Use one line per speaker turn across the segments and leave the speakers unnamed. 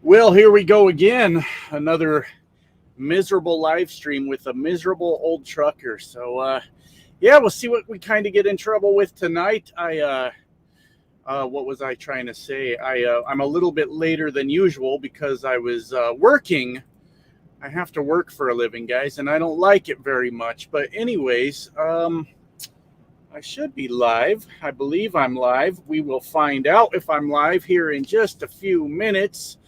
Well, here we go again. Another miserable live stream with a miserable old trucker. Yeah, we'll see what we kind of get in trouble with tonight. What was I trying to say? I'm a little bit later than usual because I was working. I have to work for a living, guys, and I don't like it very much. But anyways, I should be live. I believe I'm live. We will find out if I'm live here in just a few minutes.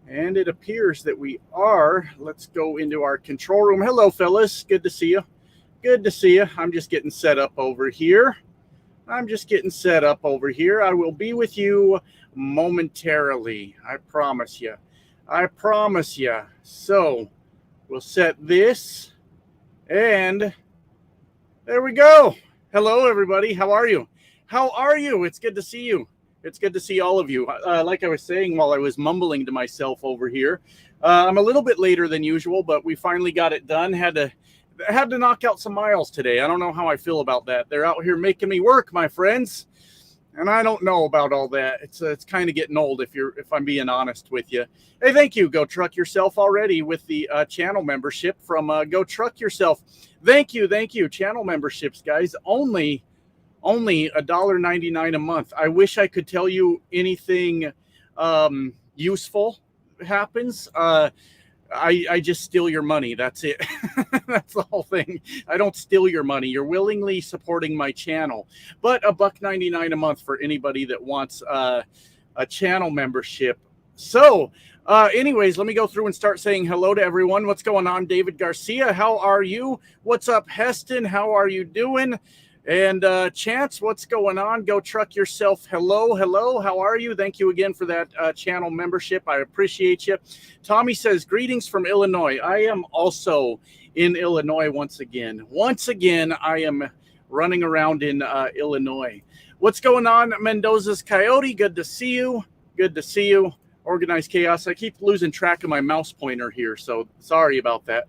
And it appears that we are. Let's go into our control room. Hello, fellas. Good to see you. Good to see you. I'm just getting set up over here. I will be with you momentarily. I promise you. So we'll set this. And there we go. Hello, everybody. How are you? It's good to see you. It's good to see all of you. Like I was saying while I was mumbling to myself over here, I'm a little bit later than usual, but we finally got it done. Had to knock out some miles today. I don't know how I feel about that. They're out here making me work, my friends, and I don't know about all that. It's kind of getting old if I'm being honest with you. Hey, thank you. Go Truck Yourself already with the channel membership from Go Truck Yourself. Thank you. Channel memberships, guys. Only $1.99 a month. I wish I could tell you anything useful happens. I just steal your money. That's it. That's the whole thing. I don't steal your money. You're willingly supporting my channel. But $1.99 a month for anybody that wants a channel membership. So anyways, let me go through and start saying hello to everyone. What's going on, David Garcia? How are you? What's up, Heston? How are you doing? And Chance, what's going on? Go Truck Yourself. Hello. How are you? Thank you again for that channel membership. I appreciate you. Tommy says, greetings from Illinois. I am also in Illinois once again. I am running around in Illinois. What's going on, Mendoza's Coyote? Good to see you. Organized Chaos. I keep losing track of my mouse pointer here, so sorry about that.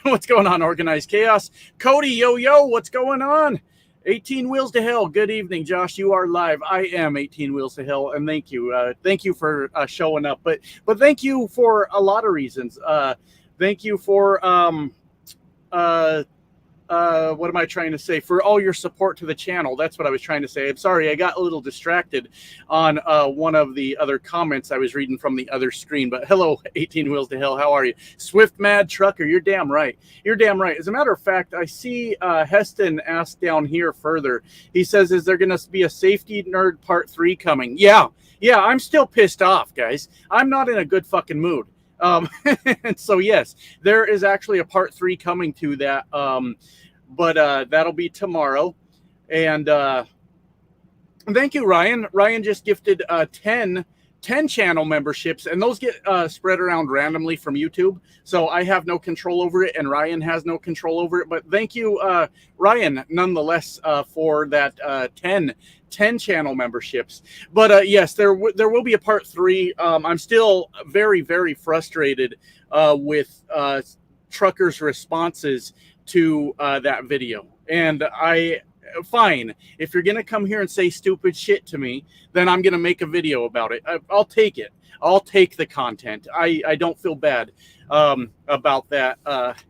What's going on, Organized Chaos? Cody, yo, what's going on? 18 Wheels to Hell. Good evening, Josh. You are live. I am 18 Wheels to Hell, and thank you. Thank you for showing up. But thank you for a lot of reasons. Thank you for what am I trying to say? For all your support to the channel. That's what I was trying to say. I'm sorry, I got a little distracted on one of the other comments I was reading from the other screen. But hello, 18 Wheels to Hell. How are you? Swift Mad Trucker. You're damn right. As a matter of fact, I see Heston asked down here further. He says, is there going to be a Safety Nerd Part 3 coming? Yeah, I'm still pissed off, guys. I'm not in a good fucking mood. And so yes, there is actually a part 3 coming to that. But that'll be tomorrow. And thank you, Ryan. Ryan just gifted 10 channel memberships, and those get spread around randomly from YouTube. So I have no control over it, and Ryan has no control over it. But thank you, Ryan, nonetheless, for that 10 channel memberships. But yes, there will be a part 3. I'm still very, very frustrated with truckers' responses to that video. And fine, if you're gonna come here and say stupid shit to me, then I'm gonna make a video about it. I'll take it. I'll take the content. I don't feel bad about that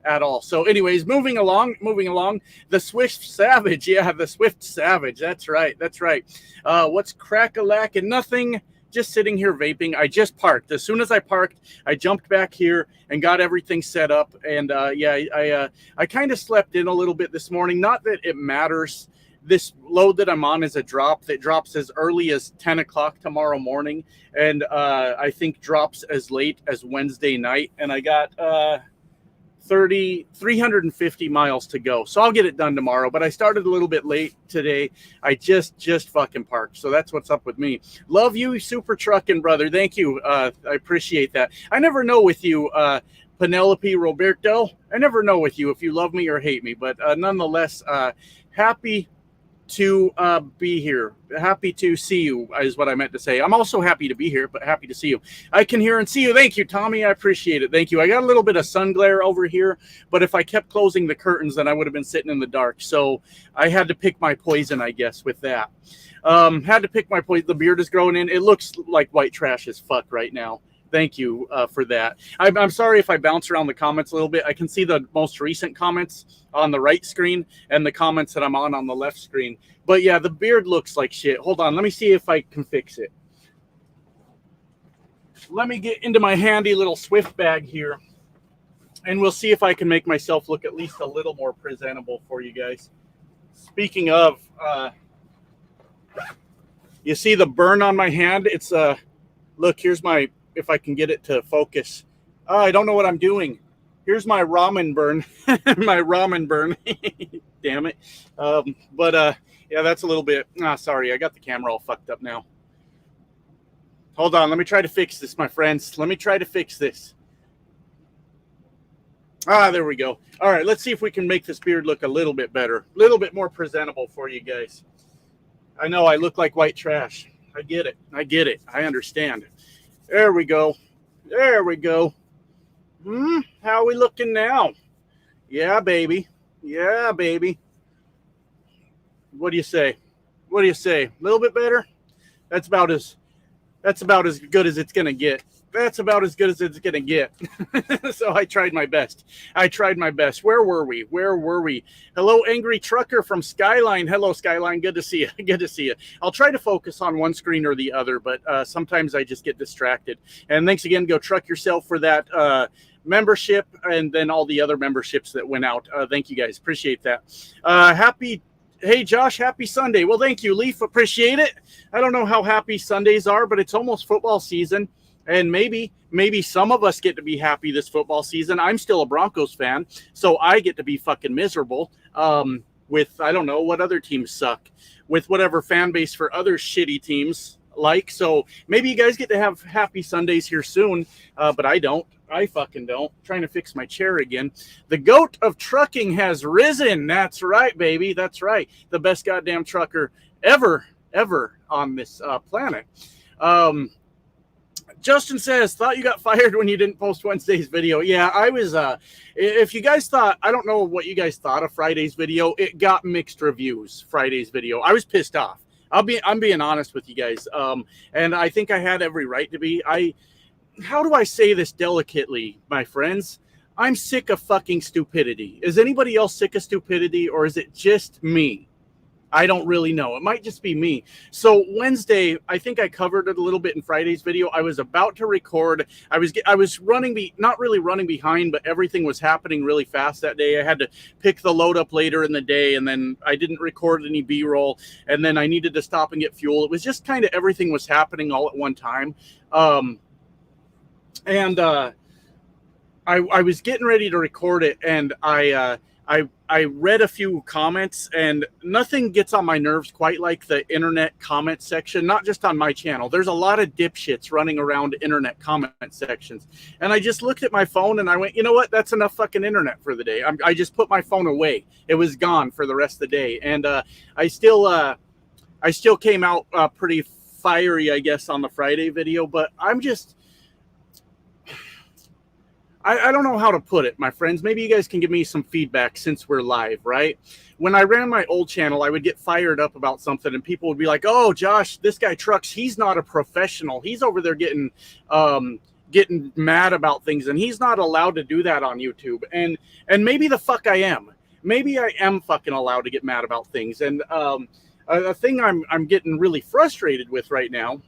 at all. So anyways, moving along. The Swift Savage. Yeah, the Swift Savage. That's right. What's crack-a-lack-and nothing. Just sitting here vaping. I just parked. As soon as I parked, I jumped back here and got everything set up. And I kind of slept in a little bit this morning. Not that it matters. This load that I'm on is a drop that drops as early as 10 o'clock tomorrow morning. And I think drops as late as Wednesday night. And I got 350 miles to go. So I'll get it done tomorrow. But I started a little bit late today. I just fucking parked. So that's what's up with me. Love you, Super Truckin' brother. Thank you. I appreciate that. I never know with you, Penelope Roberto. I never know with you if you love me or hate me. But nonetheless, happy to be here. Happy to see you is what I meant to say. I'm also happy to be here, but happy to see you. I can hear and see you. Thank you, Tommy. I appreciate it. Thank you. I got a little bit of sun glare over here, but if I kept closing the curtains, then I would have been sitting in the dark. So I had to pick my poison, I guess, with that. Had to pick my poison. The beard is growing in. It looks like white trash as fuck right now. Thank you for that. I'm sorry if I bounce around the comments a little bit. I can see the most recent comments on the right screen and the comments that I'm on the left screen. But yeah, the beard looks like shit. Hold on. Let me see if I can fix it. Let me get into my handy little Swift bag here, and we'll see if I can make myself look at least a little more presentable for you guys. Speaking of, you see the burn on my hand? It's look, here's my, if I can get it to focus. I don't know what I'm doing. Here's my ramen burn. My ramen burn. Damn it. Yeah, that's a little bit, sorry, I got the camera all fucked up now. Hold on, let me try to fix this, my friends. Let me try to fix this. There we go. All right, let's see if we can make this beard look a little bit better, a little bit more presentable for you guys. I know I look like white trash. I get it. I get it. I understand. There we go. There we go. How are we looking now? Yeah, baby. Yeah, baby. What do you say? What do you say? A little bit better? That's about as good as it's gonna get. That's about as good as it's gonna get. So I tried my best. I tried my best. Where were we? Where were we? Hello, Angry Trucker from Skyline. Hello, Skyline. Good to see you. Good to see you. I'll try to focus on one screen or the other, but sometimes I just get distracted. And thanks again. Go Truck Yourself for that membership, and then all the other memberships that went out. Thank you guys. Appreciate that. Hey, Josh, happy Sunday. Well, thank you, Leaf. Appreciate it. I don't know how happy Sundays are, but it's almost football season. And maybe some of us get to be happy this football season. I'm still a Broncos fan, so I get to be fucking miserable with, I don't know, what other teams suck, with whatever fan base for other shitty teams like. So maybe you guys get to have happy Sundays here soon, but I don't. I fucking don't. Trying to fix my chair again. The goat of trucking has risen. That's right, baby. That's right. The best goddamn trucker ever on this planet. Justin says, thought you got fired when you didn't post Wednesday's video. Yeah, I was, if you guys thought, I don't know what you guys thought of Friday's video. It got mixed reviews, Friday's video. I was pissed off. I'm being honest with you guys. And I think I had every right to be. How do I say this delicately, my friends? I'm sick of fucking stupidity. Is anybody else sick of stupidity, or is it just me? I don't really know. It might just be me. So Wednesday, I think I covered it a little bit in Friday's video. I was about to record. I was running, not really running behind, but everything was happening really fast that day. I had to pick the load up later in the day, and then I didn't record any B-roll, and then I needed to stop and get fuel. It was just kind of everything was happening all at one time. I was getting ready to record it, and I read a few comments, and nothing gets on my nerves quite like the internet comment section, not just on my channel. There's a lot of dipshits running around internet comment sections. And I just looked at my phone and I went, you know what? That's enough fucking internet for the day. I just put my phone away. It was gone for the rest of the day. And I still came out pretty fiery, I guess, on the Friday video, but I'm just... I don't know how to put it, my friends. Maybe you guys can give me some feedback since we're live, right? When I ran my old channel, I would get fired up about something, and people would be like, oh, Josh, this guy trucks. He's not a professional. He's over there getting mad about things, and he's not allowed to do that on YouTube. And maybe the fuck I am. Maybe I am fucking allowed to get mad about things. And a thing I'm getting really frustrated with right now,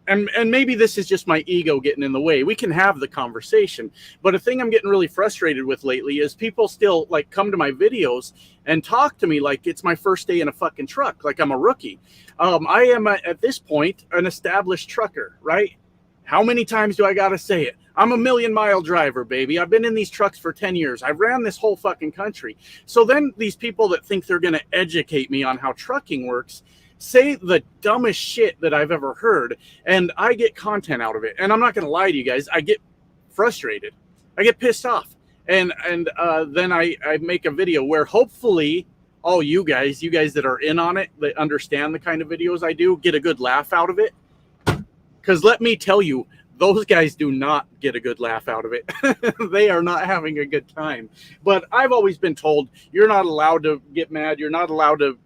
and maybe this is just my ego getting in the way. We can have the conversation. But a thing I'm getting really frustrated with lately is people still like come to my videos and talk to me like it's my first day in a fucking truck, like I'm a rookie. I am at this point an established trucker, right? How many times do I got to say it? I'm a 1,000,000-mile driver, baby. I've been in these trucks for 10 years. I've ran this whole fucking country. So then these people that think they're going to educate me on how trucking works say the dumbest shit that I've ever heard, and I get content out of it. And I'm not going to lie to you guys. I get frustrated. I get pissed off. And then I make a video where hopefully all you guys that are in on it, that understand the kind of videos I do, get a good laugh out of it. Because let me tell you, those guys do not get a good laugh out of it. They are not having a good time. But I've always been told, you're not allowed to get mad. You're not allowed to,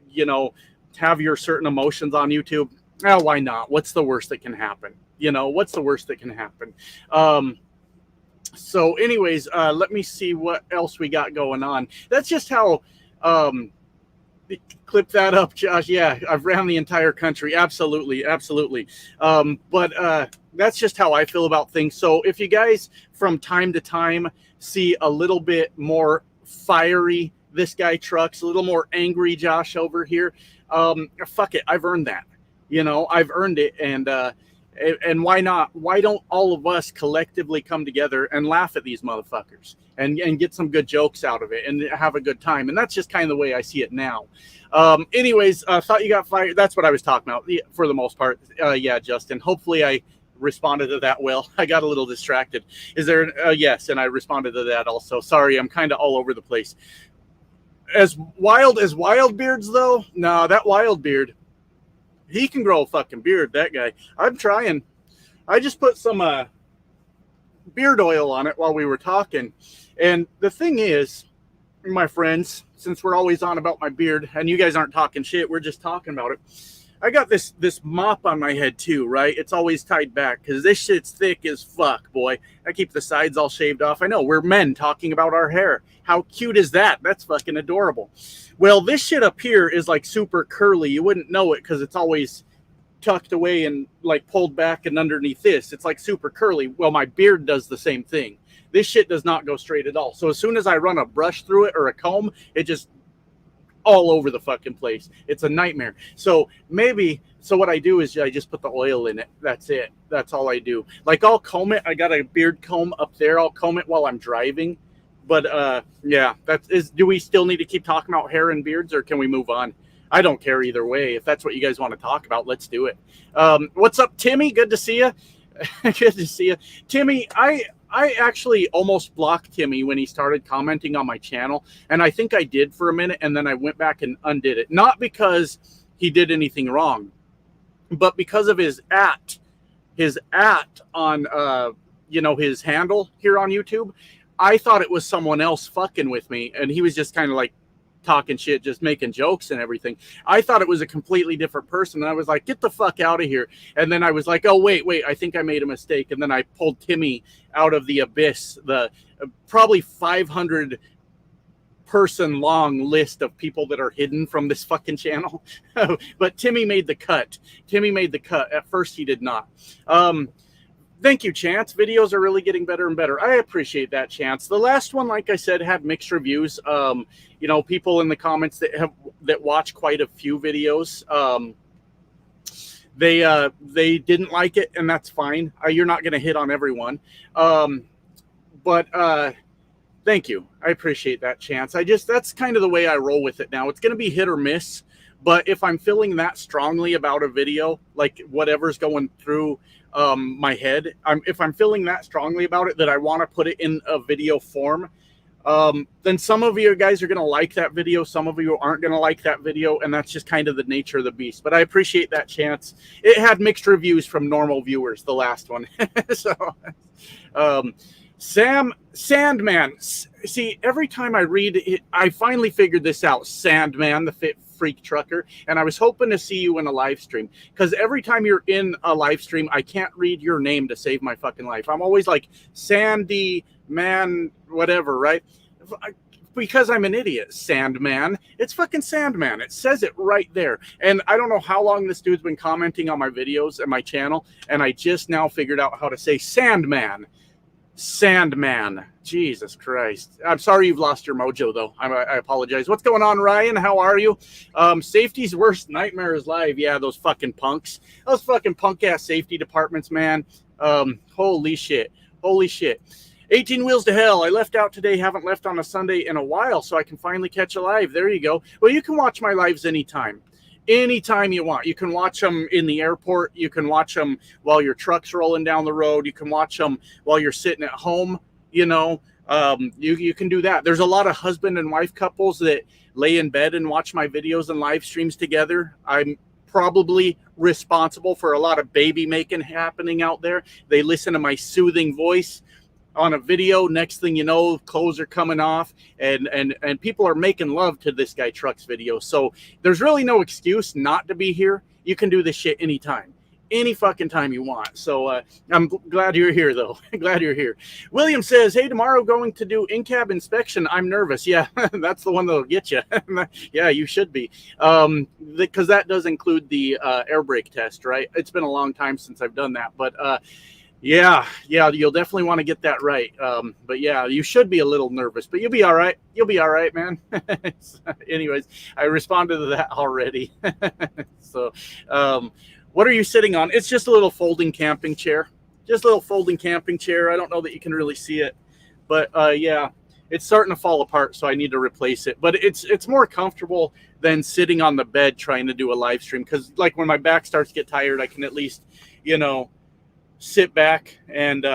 have your certain emotions on YouTube. Well, why not? What's the worst that can happen? You know, what's the worst that can happen? So anyways, let me see what else we got going on. That's just how, clip that up, Josh. Yeah, I've ran the entire country. Absolutely, absolutely. But that's just how I feel about things. So if you guys from time to time see a little bit more fiery, this guy Trucks, a little more angry Josh over here, fuck it, I've earned that. You know, I've earned it, and why not? Why don't all of us collectively come together and laugh at these motherfuckers and get some good jokes out of it and have a good time? And that's just kind of the way I see it now. Anyways, thought you got fired. That's what I was talking about for the most part. Yeah, Justin. Hopefully I responded to that well. I got a little distracted. Is there? Yes, and I responded to that also. Sorry, I'm kind of all over the place. As wild as Wildbeard's, though? No, that Wildbeard, he can grow a fucking beard, that guy. I'm trying. I just put some beard oil on it while we were talking. And the thing is, my friends, since we're always on about my beard, and you guys aren't talking shit, we're just talking about it. I got this mop on my head too, right? It's always tied back because this shit's thick as fuck, boy. I keep the sides all shaved off. I know, we're men talking about our hair. How cute is that? That's fucking adorable. Well, this shit up here is like super curly. You wouldn't know it because it's always tucked away and like pulled back and underneath this. It's like super curly. Well, my beard does the same thing. This shit does not go straight at all. So as soon as I run a brush through it or a comb, it just all over the fucking place. It's a nightmare. So what I do is I just put the oil in it. That's it. That's all I do. Like I'll comb it. I got a beard comb up there. I'll comb it while I'm driving. But yeah, do we still need to keep talking about hair and beards or can we move on? I don't care either way. If that's what you guys want to talk about, let's do it. What's up, Timmy? Good to see you. Good to see you. Timmy, I actually almost blocked Timmy when he started commenting on my channel, and I think I did for a minute, and then I went back and undid it. Not because he did anything wrong, but because of his at on his handle here on YouTube. I thought it was someone else fucking with me, and he was just kind of like talking shit, just making jokes and everything. I thought it was a completely different person, and I was like, get the fuck out of here. And then I was like, oh, wait, I think I made a mistake. And then I pulled Timmy out of the abyss, the probably 500 person long list of people that are hidden from this fucking channel. But Timmy made the cut. At first he did not. Thank you, Chance. Videos are really getting better and better. I appreciate that, Chance. The last one, like I said, had mixed reviews. People in the comments that watch quite a few videos, they didn't like it, and that's fine. You're not going to hit on everyone. But thank you. I appreciate that, Chance. That's kind of the way I roll with it now. It's going to be hit or miss. But if I'm feeling that strongly about a video, like whatever's going through my head, if I'm feeling that strongly about it that I want to put it in a video form, then some of you guys are going to like that video. Some of you aren't going to like that video. And that's just kind of the nature of the beast. But I appreciate that, Chance. It had mixed reviews from normal viewers, the last one. So, Sandman. See, every time I read it, I finally figured this out. Sandman, the fit freak trucker, and I was hoping to see you in a live stream, because every time you're in a live stream, I can't read your name to save my fucking life. I'm always like Sandy Man, whatever, right? Because I'm an idiot. Sandman. It's fucking Sandman. It says it right there. And I don't know how long this dude's been commenting on my videos and my channel, and I just now figured out how to say Sandman. Sandman. Jesus Christ. I'm sorry you've lost your mojo, though. I apologize. What's going on, Ryan? How are you? Safety's worst nightmare is live. Yeah, those fucking punks. Those fucking punk-ass safety departments, man. Holy shit. 18 Wheels to Hell. I left out today. Haven't left on a Sunday in a while, so I can finally catch a live. There you go. Well, you can watch my lives anytime. Anytime you want. You can watch them in the airport. You can watch them while your truck's rolling down the road. You can watch them while you're sitting at home. You can do that. There's a lot of husband and wife couples that lay in bed and watch my videos and live streams together. I'm probably responsible for a lot of baby making happening out there. They listen to my soothing voice on a video. Next thing you know, clothes are coming off, and people are making love to this guy Truck's video. So there's really no excuse not to be here. You can do this shit anytime. any fucking time you want. So I'm glad you're here, though. Glad you're here. William says, hey, tomorrow going to do in-cab inspection. I'm nervous. Yeah, that's the one that'll get you. Yeah, you should be. Because that does include the air brake test, right? It's been a long time since I've done that. But yeah, you'll definitely want to get that right. But yeah, you should be a little nervous, but you'll be all right. You'll be all right, man. Anyways, I responded to that already. So, what are you sitting on? It's just a little folding camping chair. Just a little folding camping chair. I don't know that you can really see it, but yeah, it's starting to fall apart, so I need to replace it. But it's more comfortable than sitting on the bed trying to do a live stream, because like when my back starts to get tired, I can at least, sit back and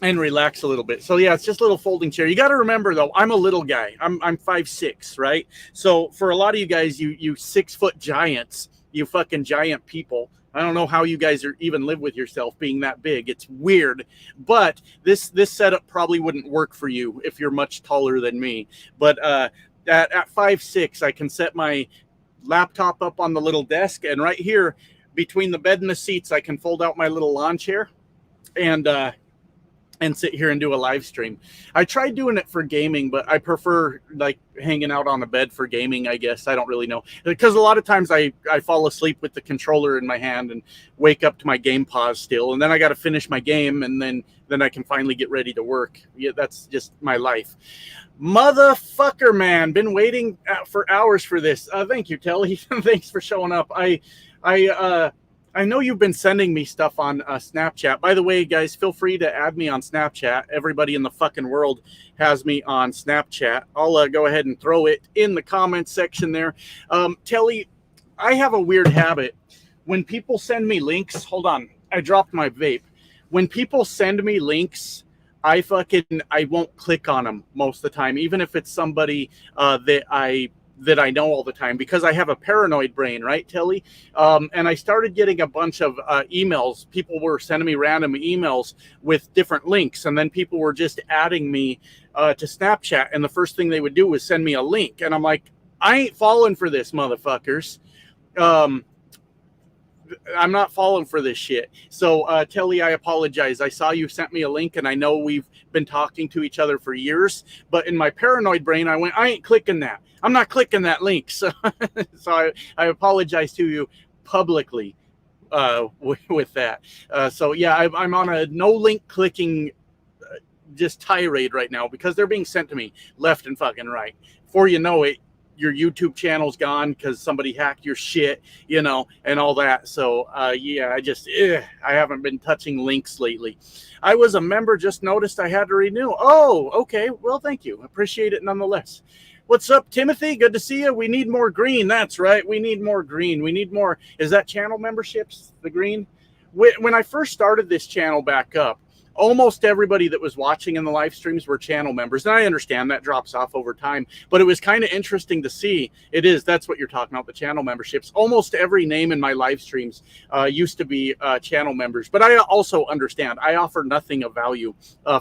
relax a little bit. So yeah, it's just a little folding chair. You got to remember though, I'm a little guy. I'm 5'6", right? So for a lot of you guys, you 6-foot giants, you fucking giant people. I don't know how you guys even live with yourself being that big. It's weird, but this setup probably wouldn't work for you if you're much taller than me. But at 5'6", I can set my laptop up on the little desk, and right here between the bed and the seats, I can fold out my little lawn chair and sit here and do a live stream. I tried doing it for gaming, but I prefer like hanging out on the bed for gaming, I guess. I don't really know, because a lot of times I fall asleep with the controller in my hand and wake up to my game pause still, and then I got to finish my game, and then I can finally get ready to work. Yeah, that's just my life. Motherfucker, man, been waiting for hours for this. Thank you, Telly. Thanks for showing up. I know you've been sending me stuff on Snapchat. By the way, guys, feel free to add me on Snapchat. Everybody in the fucking world has me on Snapchat. I'll go ahead and throw it in the comments section there. Telly, I have a weird habit. When people send me links, hold on, I dropped my vape. When people send me links, I won't click on them most of the time, even if it's somebody that I know all the time, because I have a paranoid brain, right, Telly? And I started getting a bunch of emails. People were sending me random emails with different links, and then people were just adding me to Snapchat, and the first thing they would do was send me a link, and I'm like, I ain't falling for this, motherfuckers. I'm not falling for this shit. So, Telly, I apologize. I saw you sent me a link, and I know we've been talking to each other for years, but in my paranoid brain, I went, I ain't clicking that. I'm not clicking that link. So, I apologize to you publicly with that. So, yeah, I'm on a no link clicking just tirade right now, because they're being sent to me left and fucking right. Before you know it, your YouTube channel's gone because somebody hacked your shit, and all that. So, yeah, I haven't been touching links lately. I was a member, just noticed I had to renew. Oh, okay. Well, thank you. Appreciate it nonetheless. What's up, Timothy? Good to see you. We need more green. That's right. We need more green. We need more. Is that channel memberships, the green? When I first started this channel back up, almost everybody that was watching in the live streams were channel members. And I understand that drops off over time, but it was kind of interesting to see. That's what you're talking about, the channel memberships. Almost every name in my live streams used to be channel members, but I also understand I offer nothing of value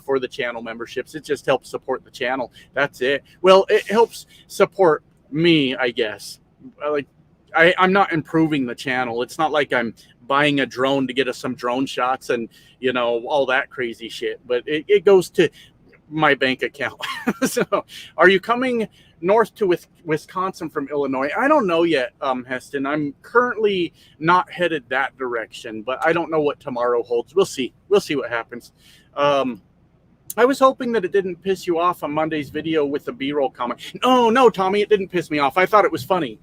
for the channel memberships. It just helps support the channel. That's it. Well, it helps support me, I guess. I'm not improving the channel. It's not like I'm buying a drone to get us some drone shots and, all that crazy shit. But it goes to my bank account. So are you coming north to Wisconsin from Illinois? I don't know yet, Heston. I'm currently not headed that direction, but I don't know what tomorrow holds. We'll see. We'll see what happens. I was hoping that it didn't piss you off on Monday's video with the B-roll comment. No, Tommy, it didn't piss me off. I thought it was funny.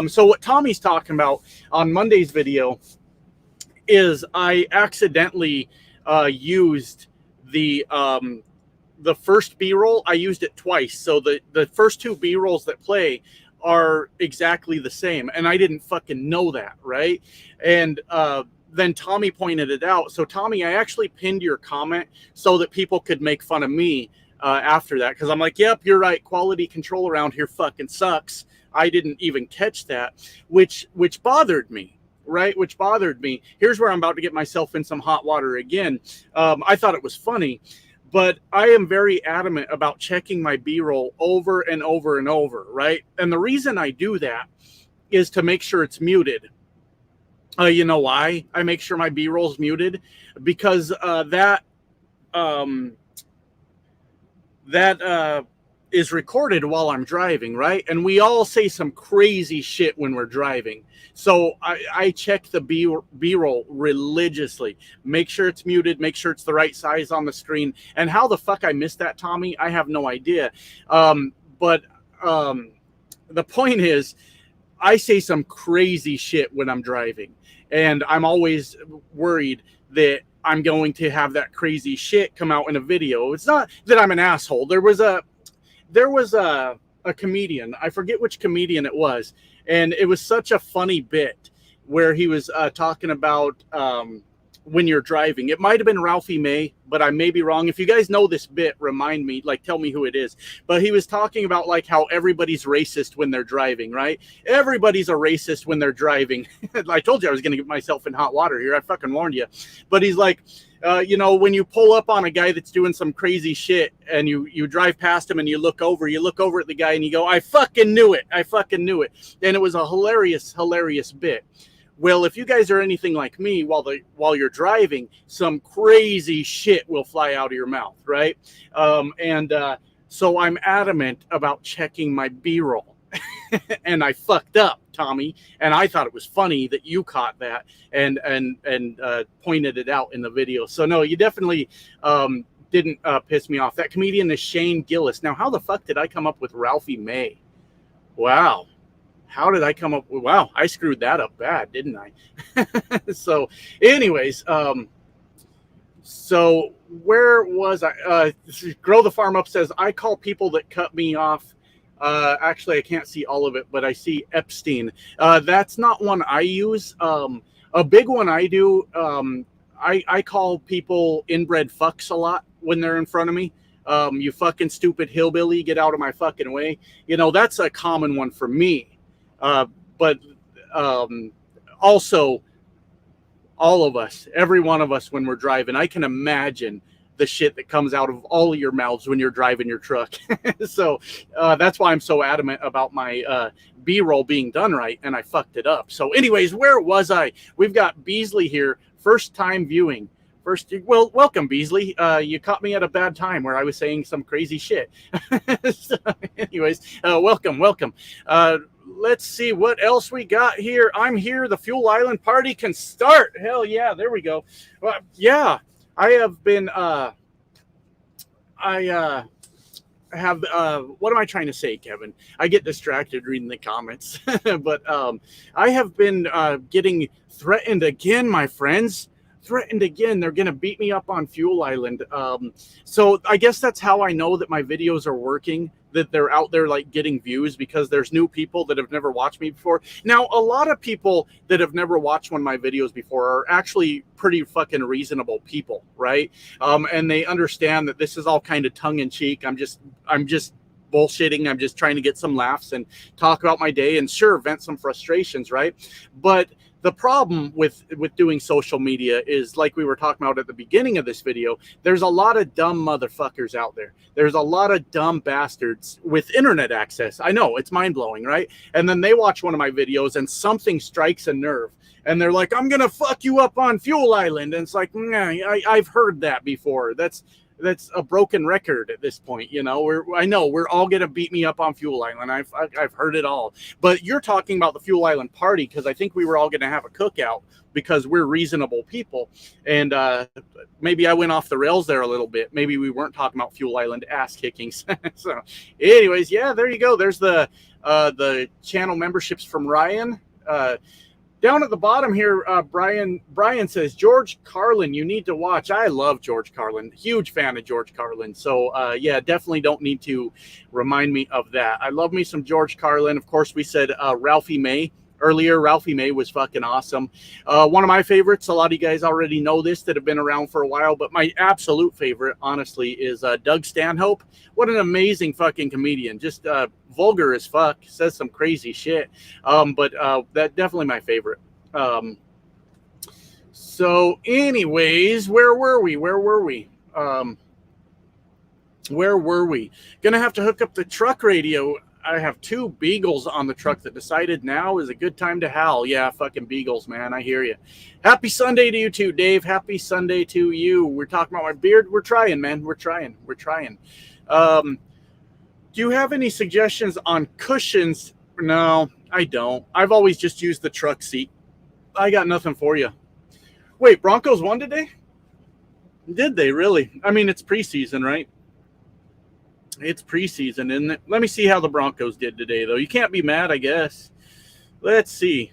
So what Tommy's talking about on Monday's video is I accidentally used the first B-roll. I used it twice. So the first two B-rolls that play are exactly the same. And I didn't fucking know that, right? And then Tommy pointed it out. So Tommy, I actually pinned your comment so that people could make fun of me after that. Because I'm like, yep, you're right. Quality control around here fucking sucks. I didn't even catch that, which bothered me. Right, which bothered me. Here's where I'm about to get myself in some hot water again. I thought it was funny, but I am very adamant about checking my B-roll over and over and over, right? And the reason I do that is to make sure it's muted. You know why I make sure my B-roll's muted? Because um, that is recorded while I'm driving, right? And we all say some crazy shit when we're driving. So I check the B-roll religiously. Make sure it's muted. Make sure it's the right size on the screen. And how the fuck I missed that, Tommy, I have no idea. But the point is, I say some crazy shit when I'm driving. And I'm always worried that I'm going to have that crazy shit come out in a video. It's not that I'm an asshole. There was a comedian. I forget which comedian it was, and it was such a funny bit where he was talking about when you're driving. It might have been Ralphie May, but I may be wrong. If you guys know this bit, remind me, like tell me who it is. But he was talking about like how everybody's racist when they're driving, right? Everybody's a racist when they're driving. I told you I was going to get myself in hot water here. I fucking warned you. But he's like, you know, when you pull up on a guy that's doing some crazy shit and you drive past him and you look over at the guy and you go, I fucking knew it. I fucking knew it. And it was a hilarious bit. Well, if you guys are anything like me, while you're driving, some crazy shit will fly out of your mouth, right? So I'm adamant about checking my B-roll. And I fucked up, Tommy, and I thought it was funny that you caught that and pointed it out in the video. So no, you definitely didn't piss me off. That comedian is Shane Gillis. Now, how the fuck did I come up with Ralphie May? Wow. How did I come up with, wow, I screwed that up bad, didn't I? So anyways, so where was I? Grow the Farm Up says, I call people that cut me off. Actually, I can't see all of it, but I see Epstein. That's not one I use. A big one I do, I call people inbred fucks a lot when they're in front of me. You fucking stupid hillbilly, get out of my fucking way. You know, that's a common one for me. But also, all of us, every one of us when we're driving, I can imagine the shit that comes out of all of your mouths when you're driving your truck. So that's why I'm so adamant about my B-roll being done right, and I fucked it up. So anyways, where was I? We've got Beasley here, first time viewing. Well, welcome, Beasley. You caught me at a bad time where I was saying some crazy shit. So anyways, welcome. Let's see what else we got here. I'm here. The Fuel Island party can start. Hell yeah, there we go. Yeah, I have been. What am I trying to say, Kevin? I get distracted reading the comments, but I have been getting threatened again, my friends. Threatened again. They're going to beat me up on Fuel Island. So I guess that's how I know that my videos are working, that they're out there like getting views, because there's new people that have never watched me before. Now, a lot of people that have never watched one of my videos before are actually pretty fucking reasonable people, right? And they understand that this is all kind of tongue in cheek. I'm just bullshitting. I'm just trying to get some laughs and talk about my day and sure, vent some frustrations, right? But the problem with doing social media is, like we were talking about at the beginning of this video, there's a lot of dumb motherfuckers out there. There's a lot of dumb bastards with internet access. I know, it's mind-blowing, right? And then they watch one of my videos and something strikes a nerve. And they're like, I'm going to fuck you up on Fuel Island. And it's like, nah, I've heard that before. That's a broken record at this point. You know, I know we're all going to beat me up on Fuel Island. I've heard it all. But you're talking about the Fuel Island party, because I think we were all going to have a cookout because we're reasonable people. And maybe I went off the rails there a little bit. Maybe we weren't talking about Fuel Island ass kickings. So anyways, yeah, there you go. There's the channel memberships from Ryan. Down at the bottom here, Brian says, George Carlin, you need to watch. I love George Carlin. Huge fan of George Carlin. So, yeah, definitely don't need to remind me of that. I love me some George Carlin. Of course, we said Ralphie May earlier. Ralphie May was fucking awesome. One of my favorites, a lot of you guys already know this that have been around for a while, but my absolute favorite, honestly, is Doug Stanhope. What an amazing fucking comedian. Just vulgar as fuck, says some crazy shit. But that definitely my favorite. So anyways, where were we? Gonna have to hook up the truck radio. I have 2 beagles on the truck that decided now is a good time to howl. Yeah, fucking beagles, man. I hear you. Happy Sunday to you too, Dave. Happy Sunday to you. We're talking about my beard. We're trying, man. We're trying. Do you have any suggestions on cushions? No, I don't. I've always just used the truck seat. I got nothing for you. Wait, Broncos won today? Did they really? I mean, it's preseason, right? It's preseason, isn't it? Let me see how the Broncos did today, though. You can't be mad, I guess. Let's see.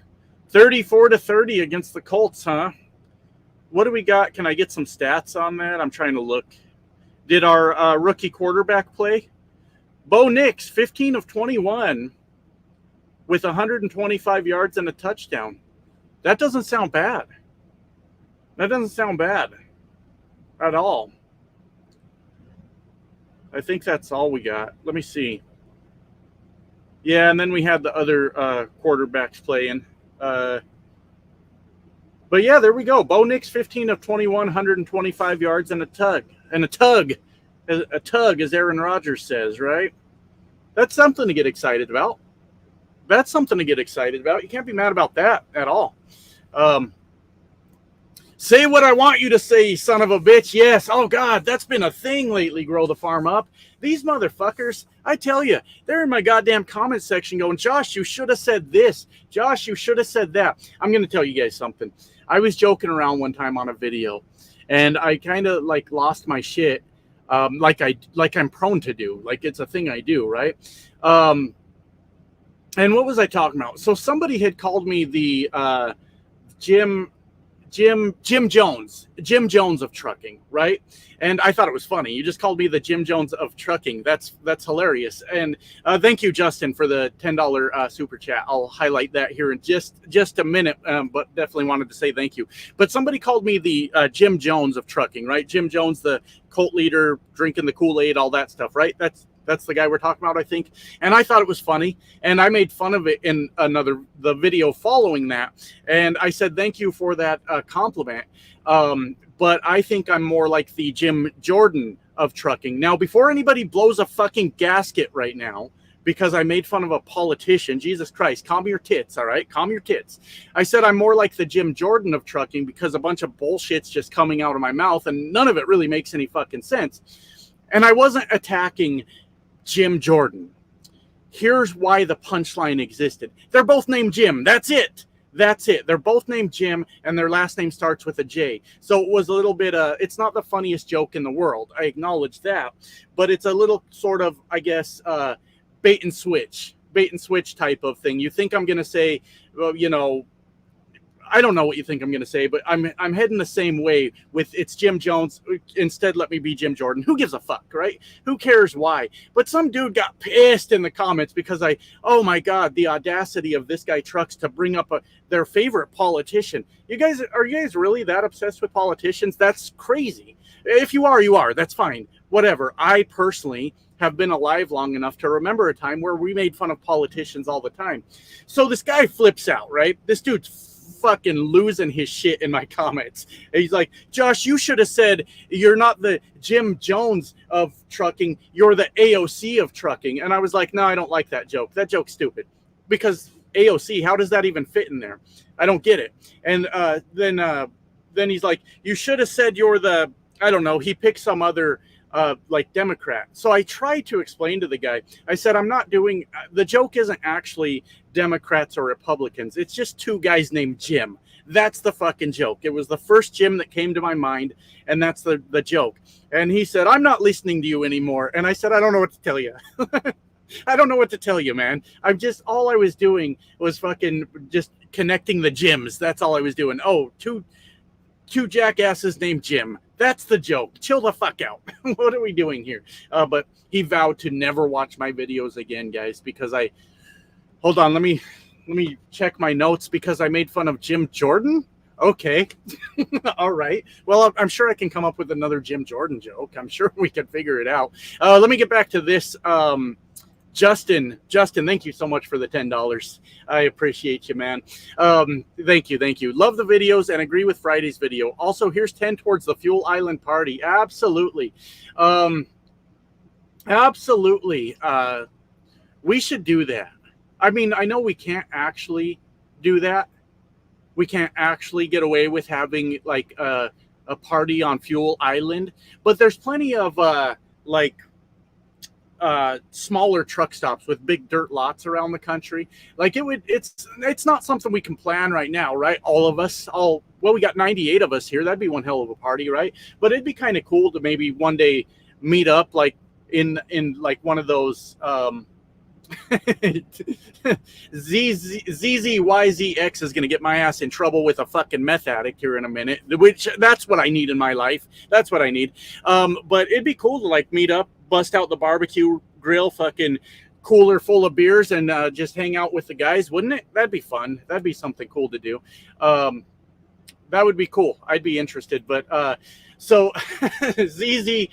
34-30 against the Colts, huh? What do we got? Can I get some stats on that? I'm trying to look. Did our rookie quarterback play? Bo Nix, 15 of 21 with 125 yards and a touchdown. That doesn't sound bad. That doesn't sound bad at all. I think that's all we got. Let me see. Yeah, and then we had the other quarterbacks playing. But yeah, there we go. Bo Nix, 15 of 21, 125 yards and a tug. And a tug, as Aaron Rodgers says, right? That's something to get excited about. That's something to get excited about. You can't be mad about that at all. Say what I want you to say, son of a bitch. Yes. Oh, God, that's been a thing lately, Grow the Farm Up. These motherfuckers, I tell you, they're in my goddamn comment section going, Josh, you should have said this. Josh, you should have said that. I'm going to tell you guys something. I was joking around one time on a video, and I kind of like lost my shit, like I'm prone to do. Like it's a thing I do, right? And what was I talking about? So somebody had called me the Jim Jones of trucking, right? And I thought it was funny. You just called me the Jim Jones of trucking. That's hilarious. And thank you, Justin, for the $10 super chat. I'll highlight that here in just a minute, but definitely wanted to say thank you. But somebody called me the Jim Jones of trucking, right? Jim Jones, the cult leader, drinking the Kool-Aid, all that stuff, right? That's the guy we're talking about, I think. And I thought it was funny. And I made fun of it in the video following that. And I said, thank you for that compliment. But I think I'm more like the Jim Jordan of trucking. Now, before anybody blows a fucking gasket right now, because I made fun of a politician, Jesus Christ, calm your tits, all right? Calm your tits. I said I'm more like the Jim Jordan of trucking because a bunch of bullshit's just coming out of my mouth and none of it really makes any fucking sense. And I wasn't attacking Jim Jordan. Here's why the punchline existed. They're both named Jim. That's it. They're both named Jim, and their last name starts with a J. So it was a little bit, it's not the funniest joke in the world. I acknowledge that. But it's a little sort of, I guess, bait and switch type of thing. You think I'm going to say, well, you know, I don't know what you think I'm going to say, but I'm heading the same way with it's Jim Jones. Instead, let me be Jim Jordan. Who gives a fuck, right? Who cares why? But some dude got pissed in the comments because oh my God, the audacity of this guy Trucks to bring up their favorite politician. Are you guys really that obsessed with politicians? That's crazy. If you are, you are. That's fine. Whatever. I personally have been alive long enough to remember a time where we made fun of politicians all the time. So this guy flips out, right? This dude's fucking losing his shit in my comments. And he's like, Josh, you should have said you're not the Jim Jones of trucking, you're the AOC of trucking. And I was like, no, I don't like that joke. That joke's stupid. Because AOC, how does that even fit in there? I don't get it. And then he's like, you should have said you're the, I don't know, he picked some other like Democrat. So I tried to explain to the guy, I said, I'm not doing, the joke isn't actually Democrats or Republicans. It's just two guys named Jim. That's the fucking joke. It was the first Jim that came to my mind, and that's the joke. And he said, I'm not listening to you anymore. And I said, I don't know what to tell you. I don't know what to tell you, man. All I was doing was fucking just connecting the Jims. That's all I was doing. Oh, two jackasses named Jim. That's the joke. Chill the fuck out. What are we doing here? But he vowed to never watch my videos again, guys, because hold on, let me check my notes because I made fun of Jim Jordan. Okay. All right. Well, I'm sure I can come up with another Jim Jordan joke. I'm sure we can figure it out. Let me get back to this. Justin, thank you so much for the $10. I appreciate you, man. Thank you. Love the videos and agree with Friday's video. Also, here's 10 towards the Fuel Island party. Absolutely. Absolutely. We should do that. I mean, I know we can't actually do that. We can't actually get away with having like a party on Fuel Island, but there's plenty of like smaller truck stops with big dirt lots around the country. Like it's not something we can plan right now, right? All of us, all well, we got 98 of us here. That'd be one hell of a party, right? But it'd be kind of cool to maybe one day meet up like in like one of those ZZYZX is going to get my ass in trouble with a fucking meth addict here in a minute, which that's what I need in my life. That's what I need. But it'd be cool to like meet up, bust out the barbecue grill, fucking cooler full of beers, and just hang out with the guys, wouldn't it? That'd be fun. That'd be something cool to do. That would be cool. I'd be interested. But so ZZYZX,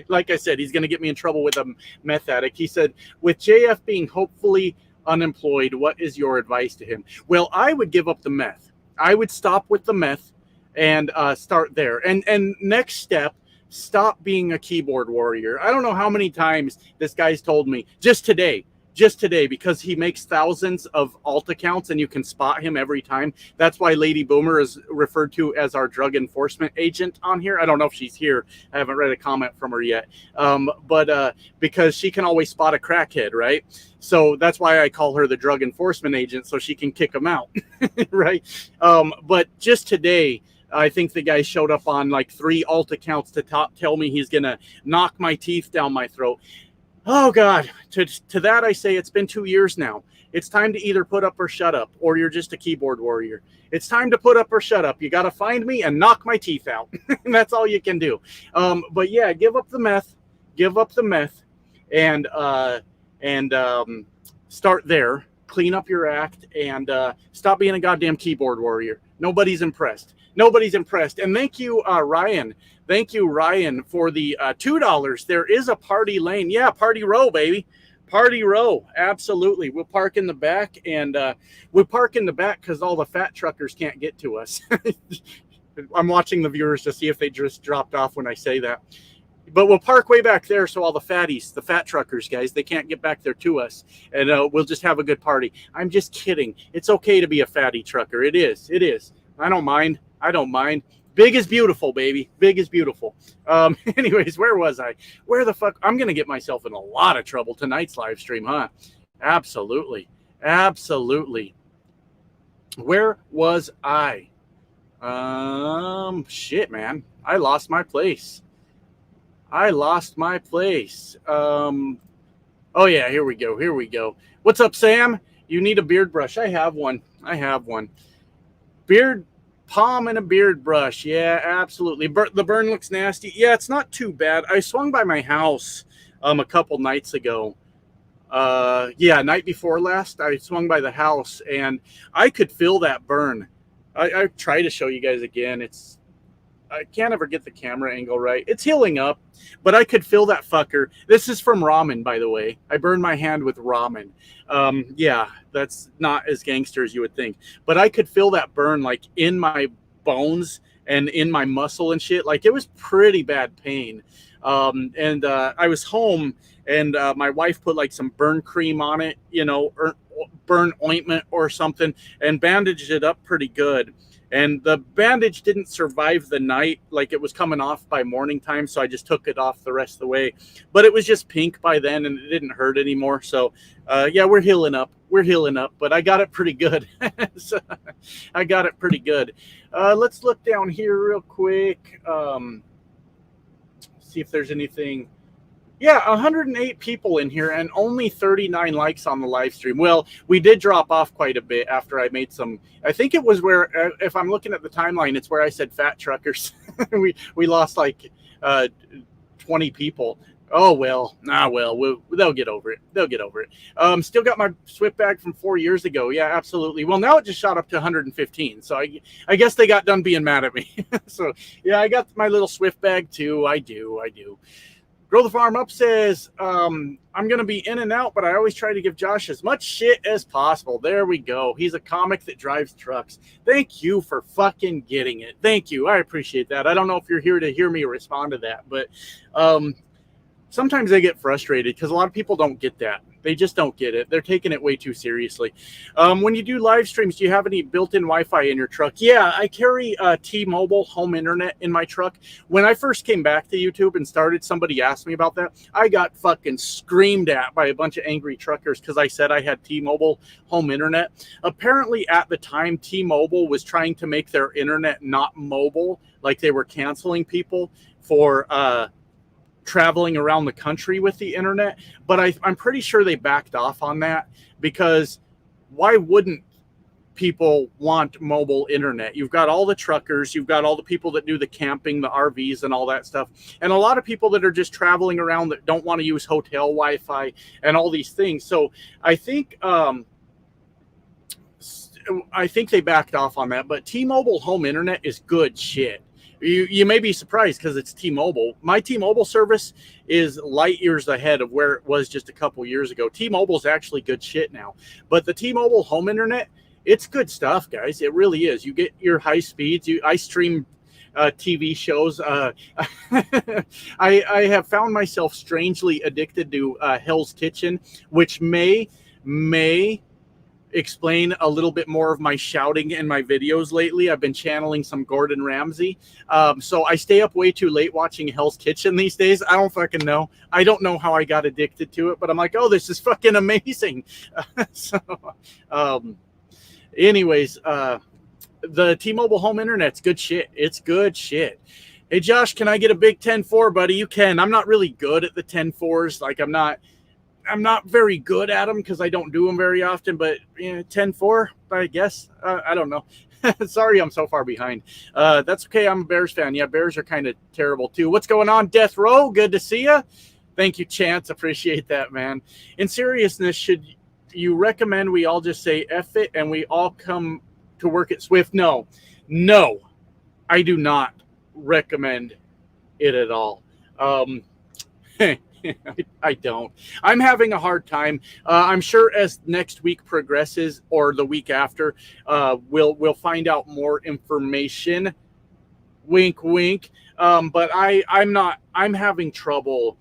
like I said, he's going to get me in trouble with a meth addict. He said, with JF being hopefully unemployed, what is your advice to him? Well, I would give up the meth. I would stop with the meth and start there. And next step, stop being a keyboard warrior. I don't know how many times this guy's told me just today, because he makes thousands of alt accounts and you can spot him every time. That's why Lady Boomer is referred to as our drug enforcement agent on here. I don't know if she's here. I haven't read a comment from her yet. But because she can always spot a crackhead, right? So that's why I call her the drug enforcement agent, so she can kick them out, right? But just today, I think the guy showed up on like 3 alt accounts to tell me he's going to knock my teeth down my throat. Oh, God. To that, I say it's been 2 years now. It's time to either put up or shut up, or you're just a keyboard warrior. It's time to put up or shut up. You got to find me and knock my teeth out. And that's all you can do. But yeah, give up the meth, and start there. Clean up your act and stop being a goddamn keyboard warrior. Nobody's impressed. And thank you, Ryan. Thank you, Ryan, for the $2. There is a party lane. Yeah, party row, baby. Party row. Absolutely. We'll park in the back, and we'll park in the back because all the fat truckers can't get to us. I'm watching the viewers to see if they just dropped off when I say that. But we'll park way back there so all the fatties, the fat truckers, guys, they can't get back there to us. And we'll just have a good party. I'm just kidding. It's okay to be a fatty trucker. It is. I don't mind. Big is beautiful, baby. Big is beautiful. Anyways, where was I? Where the fuck? I'm going to get myself in a lot of trouble tonight's live stream, huh? Absolutely. Where was I? Shit, man. I lost my place. Oh, yeah, here we go. What's up, Sam? You need a beard brush. I have one. Beard palm and a beard brush. Yeah, absolutely. The burn looks nasty. Yeah, it's not too bad. I swung by my house a couple nights ago. Night before last, I swung by the house and I could feel that burn. I try to show you guys again. I can't ever get the camera angle right. It's healing up, but I could feel that fucker. This is from ramen, by the way. I burned my hand with ramen. Yeah, that's not as gangster as you would think. But I could feel that burn like in my bones and in my muscle and shit. Like it was pretty bad pain. I was home and my wife put like some burn cream on it, or burn ointment or something, and bandaged it up pretty good. And the bandage didn't survive the night. Like it was coming off by morning time. So I just took it off the rest of the way. But it was just pink by then and it didn't hurt anymore. So, yeah, we're healing up. But I got it pretty good. Let's look down here real quick. See if there's anything. Yeah, 108 people in here and only 39 likes on the live stream. Well, we did drop off quite a bit after I made some. I think it was where, if I'm looking at the timeline, it's where I said fat truckers. we lost like 20 people. Oh, well. They'll get over it. Still got my Swift bag from 4 years ago. Yeah, absolutely. Well, now it just shot up to 115. So I guess they got done being mad at me. So, yeah, I got my little Swift bag too. I do. Grow the Farm Up says, I'm going to be in and out, but I always try to give Josh as much shit as possible. There we go. He's a comic that drives trucks. Thank you for fucking getting it. Thank you. I appreciate that. I don't know if you're here to hear me respond to that, but sometimes I get frustrated because a lot of people don't get that. They just don't get it. They're taking it way too seriously. When you do live streams, do you have any built-in Wi-Fi in your truck? Yeah, I carry T-Mobile home internet in my truck. When I first came back to YouTube and started, somebody asked me about that. I got fucking screamed at by a bunch of angry truckers because I said I had T-Mobile home internet. Apparently, at the time, T-Mobile was trying to make their internet not mobile, like they were canceling people for traveling around the country with the internet, but I'm pretty sure they backed off on that, because why wouldn't people want mobile internet? You've got all the truckers, you've got all the people that do the camping, the RVs and all that stuff, and a lot of people that are just traveling around that don't want to use hotel Wi-Fi and all these things. So I think they backed off on that, but T-Mobile home internet is good shit. You may be surprised because it's T-Mobile. My T-Mobile service is light years ahead of where it was just a couple years ago. T-Mobile is actually good shit now. But the T-Mobile home internet, it's good stuff, guys. It really is. You get your high speeds. I stream TV shows. I have found myself strangely addicted to Hell's Kitchen, which may explain a little bit more of my shouting in my videos lately. I've been channeling some Gordon Ramsay. So I stay up way too late watching Hell's Kitchen these days. I don't fucking know. I don't know how I got addicted to it, but I'm like, oh, this is fucking amazing. Anyways, the T-Mobile home internet's good shit. It's good shit. Hey, Josh, can I get a big 10-4, buddy? You can. I'm not really good at the 10-4s. Like, I'm not very good at them because I don't do them very often, but 10-4, I guess. I don't know. Sorry, I'm so far behind. That's okay. I'm a Bears fan. Yeah, Bears are kind of terrible too. What's going on, Death Row? Good to see you. Thank you, Chance. Appreciate that, man. In seriousness, should you recommend we all just say F it and we all come to work at Swift? No, I do not recommend it at all. I don't. I'm having a hard time. I'm sure as next week progresses or the week after, we'll find out more information. Wink, wink. But I'm having trouble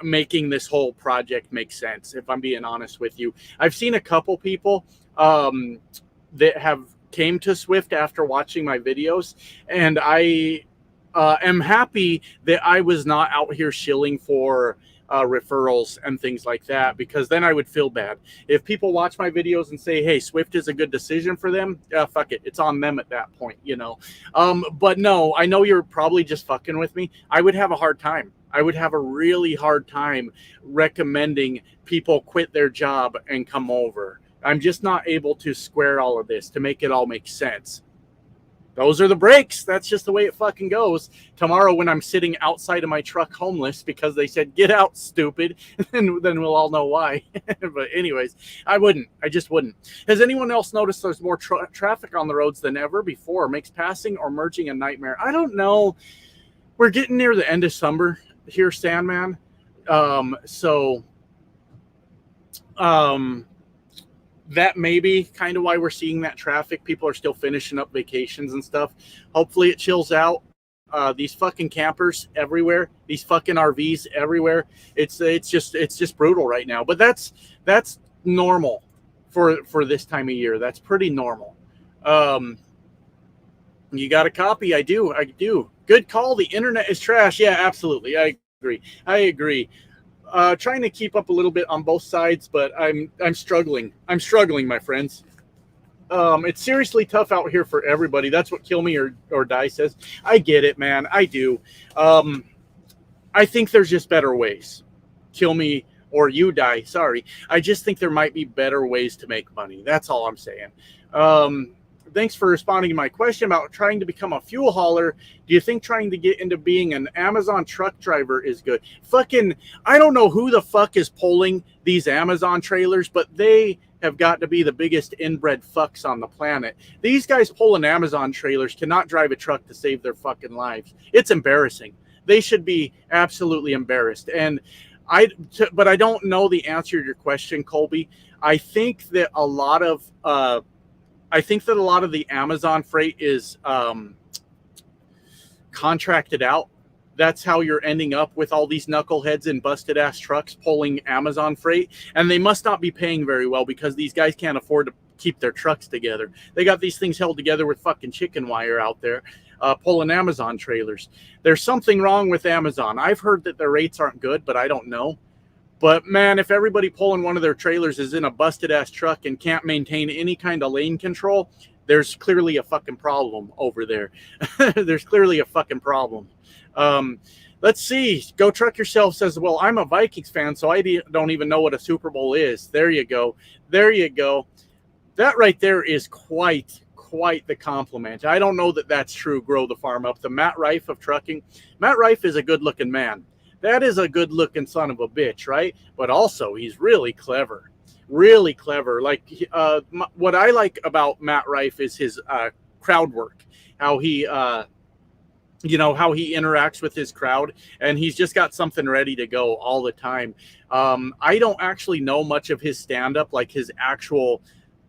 making this whole project make sense, if I'm being honest with you. I've seen a couple people that have came to Swift after watching my videos, and I am happy that I was not out here shilling for referrals and things like that, because then I would feel bad. If people watch my videos and say, hey, Swift is a good decision for them, fuck it. It's on them at that point, you know. But no, I know you're probably just fucking with me. I would have a hard time. I would have a really hard time recommending people quit their job and come over. I'm just not able to square all of this to make it all make sense. Those are the breaks. That's just the way it fucking goes. Tomorrow when I'm sitting outside of my truck homeless because they said, get out, stupid, and then we'll all know why. But anyways, I just wouldn't. Has anyone else noticed there's more traffic on the roads than ever before? Makes passing or merging a nightmare. I don't know. We're getting near the end of summer here, Sandman. That may be kind of why we're seeing that traffic. People are still finishing up vacations and stuff. Hopefully it chills out. These fucking campers everywhere, these fucking RVs everywhere. It's just brutal right now. But that's normal for this time of year. That's pretty normal. You got a copy? I do. Good call. The internet is trash. Yeah, absolutely. I agree. Trying to keep up a little bit on both sides, but I'm struggling. I'm struggling, my friends. It's seriously tough out here for everybody. That's what Kill Me or Die says. I get it, man. I do. I think there's just better ways. Kill Me or You Die. Sorry. I just think there might be better ways to make money. That's all I'm saying. Thanks for responding to my question about trying to become a fuel hauler. Do you think trying to get into being an Amazon truck driver is good? Fucking, I don't know who the fuck is pulling these Amazon trailers, but they have got to be the biggest inbred fucks on the planet. These guys pulling Amazon trailers cannot drive a truck to save their fucking lives. It's embarrassing. They should be absolutely embarrassed. But I don't know the answer to your question, Colby. I think that a lot of the Amazon freight is contracted out that's how you're ending up with all these knuckleheads in busted ass trucks pulling Amazon freight. And they must not be paying very well, because these guys can't afford to keep their trucks together. They got these things held together with fucking chicken wire out there, pulling Amazon trailers. There's something wrong with Amazon. I've heard that their rates aren't good, but I don't know. But man, if everybody pulling one of their trailers is in a busted ass truck and can't maintain any kind of lane control, there's clearly a fucking problem over there. There's clearly a fucking problem. Let's see. Go Truck Yourself says, well, I'm a Vikings fan, so I don't even know what a Super Bowl is. There you go. There you go. That right there is quite the compliment. I don't know that that's true. Grow the farm up. The Matt Rife of trucking. Matt Rife is a good-looking man. That is a good-looking son of a bitch, right? But also, he's really clever. Really clever. Like, what I like about Matt Rife is his crowd work. How he... how he interacts with his crowd, and he's just got something ready to go all the time. I don't actually know much of his stand-up, like his actual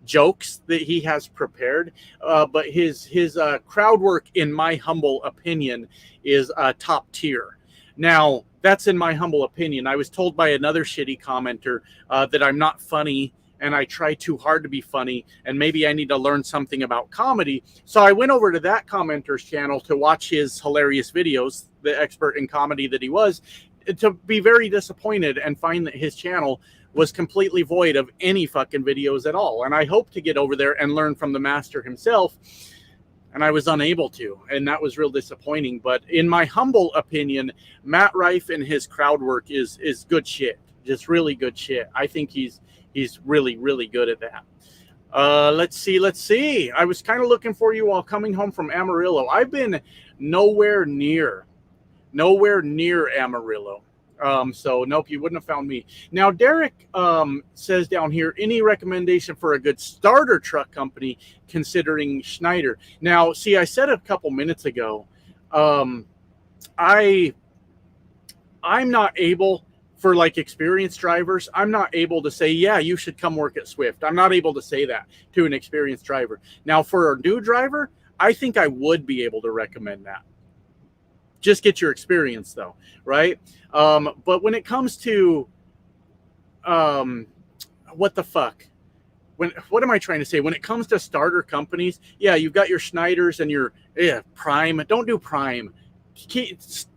jokes that he has prepared, but his crowd work, in my humble opinion, is top tier. Now, that's in my humble opinion. I was told by another shitty commenter that I'm not funny, and I try too hard to be funny, and maybe I need to learn something about comedy. So I went over to that commenter's channel to watch his hilarious videos, the expert in comedy that he was, to be very disappointed and find that his channel was completely void of any fucking videos at all. And I hope to get over there and learn from the master himself, and I was unable to, and that was real disappointing. But in my humble opinion, Matt Rife and his crowd work is good shit. Just really good shit. I think he's really, really good at that. Let's see. I was kind of looking for you while coming home from Amarillo. I've been nowhere near Amarillo. So nope, you wouldn't have found me. Now, Derek says down here, any recommendation for a good starter truck company considering Schneider? Now, see, I said a couple minutes ago, I'm not able, for like experienced drivers, I'm not able to say, yeah, you should come work at Swift. I'm not able to say that to an experienced driver. Now, for a new driver, I think I would be able to recommend that. Just get your experience, though, right? But when it comes to, what the fuck? What am I trying to say? When it comes to starter companies, yeah, you've got your Schneiders and your Prime. Don't do Prime.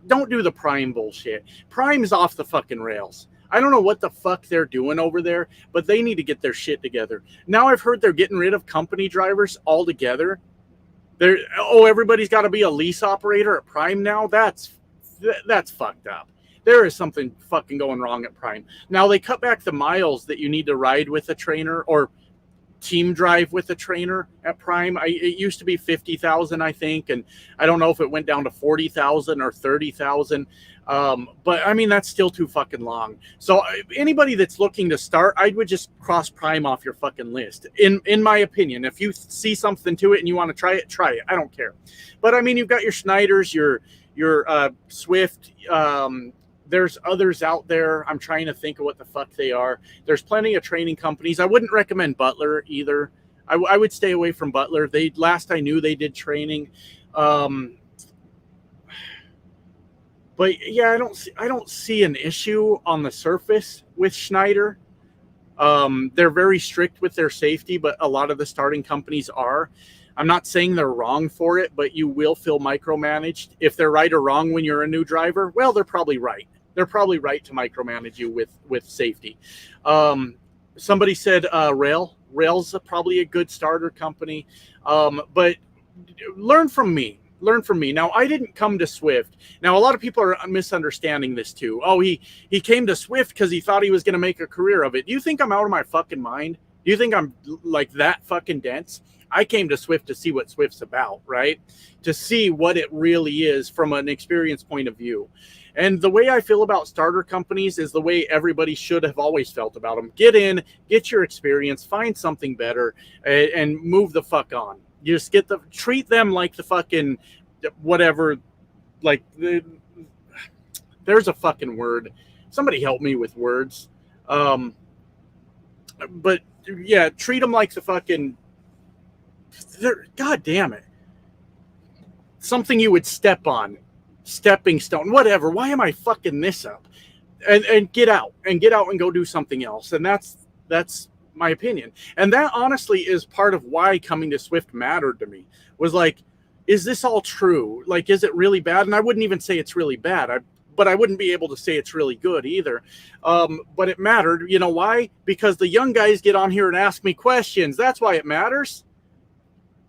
Don't do the Prime bullshit. Prime's off the fucking rails. I don't know what the fuck they're doing over there, but they need to get their shit together. Now I've heard they're getting rid of company drivers altogether. Everybody's got to be a lease operator at Prime now. That's fucked up. There is something fucking going wrong at Prime. Now they cut back the miles that you need to ride with a trainer or team drive with a trainer at Prime. It used to be 50,000, I think, and I don't know if it went down to 40,000 or 30,000. But I mean, that's still too fucking long. So anybody that's looking to start, I would just cross Prime off your fucking list. In my opinion, if you see something to it and you want to try it, try it. I don't care. But I mean, you've got your Schneiders, your Swift. There's others out there. I'm trying to think of what the fuck they are. There's plenty of training companies. I wouldn't recommend Butler either. I would stay away from Butler. Last I knew they did training. But yeah, I don't see an issue on the surface with Schneider. They're very strict with their safety, but a lot of the starting companies are. I'm not saying they're wrong for it, but you will feel micromanaged. If they're right or wrong when you're a new driver, well, they're probably right. They're probably right to micromanage you with safety. Somebody said Rail's probably a good starter company, but learn from me. Now, I didn't come to Swift. Now, a lot of people are misunderstanding this too. Oh, he came to Swift because he thought he was going to make a career of it. Do you think I'm out of my fucking mind? Do you think I'm like that fucking dense? I came to Swift to see what Swift's about, right? To see what it really is from an experience point of view. And the way I feel about starter companies is the way everybody should have always felt about them. Get in, get your experience, find something better, and move the fuck on. You just treat them like the fucking whatever, like there's a fucking word. Somebody help me with words. But yeah, treat them like the fucking, God damn it. Something you would step on. stepping stone, whatever. Why am I fucking this up? And get out and go do something else. And that's my opinion. And that honestly is part of why coming to Swift mattered to me, was like, is this all true? Like, is it really bad? And I wouldn't even say it's really bad. But I wouldn't be able to say it's really good either. But it mattered. You know why? Because the young guys get on here and ask me questions. That's why it matters.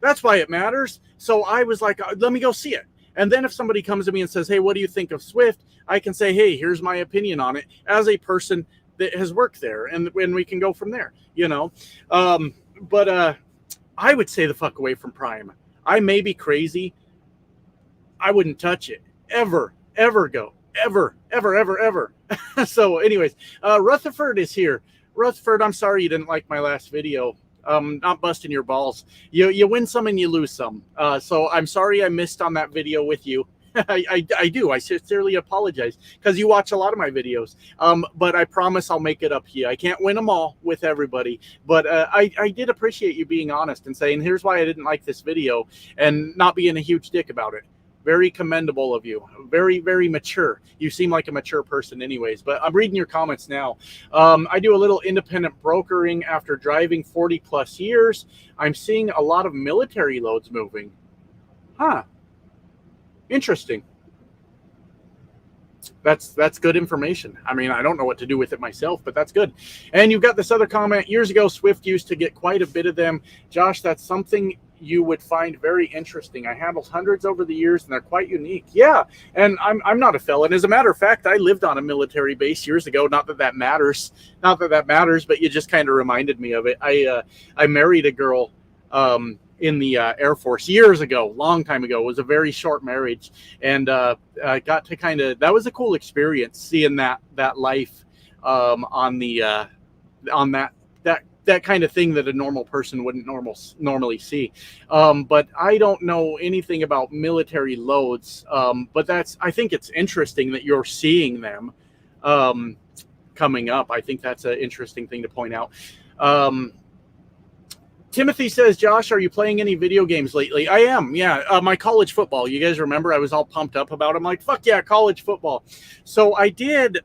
That's why it matters. So I was like, let me go see it. And then if somebody comes to me and says, hey, what do you think of Swift? I can say, hey, here's my opinion on it as a person that has worked there. And we can go from there, you know. But I would stay the fuck away from Prime. I may be crazy. I wouldn't touch it. Ever go. Ever. So anyways, Rutherford is here. Rutherford, I'm sorry you didn't like my last video. Not busting your balls. You win some and you lose some. So I'm sorry I missed on that video with you. I do. I sincerely apologize because you watch a lot of my videos. But I promise I'll make it up here. I can't win them all with everybody. But I did appreciate you being honest and saying, here's why I didn't like this video, and not being a huge dick about it. Very commendable of you. Very, very mature. You seem like a mature person anyways. But I'm reading your comments now. I do a little independent brokering after driving 40 plus years. I'm seeing a lot of military loads moving. Huh. Interesting. That's good information. I mean, I don't know what to do with it myself, but that's good. And you've got this other comment. Years ago, Swift used to get quite a bit of them. Josh, that's something you would find very interesting. I handled hundreds over the years, and they're quite unique. Yeah, and I'm not a felon. As a matter of fact, I lived on a military base years ago. Not that that matters. Not that that matters, but you just kind of reminded me of it. I married a girl in the Air Force years ago, long time ago. It was a very short marriage, and I got to kind of, that was a cool experience, seeing that life on that kind of thing that a normal person wouldn't normally see. But I don't know anything about military loads. But I think it's interesting that you're seeing them coming up. I think that's an interesting thing to point out. Timothy says, Josh, are you playing any video games lately? I am, yeah. My college football. You guys remember I was all pumped up about it. I'm like, fuck yeah, college football. So I did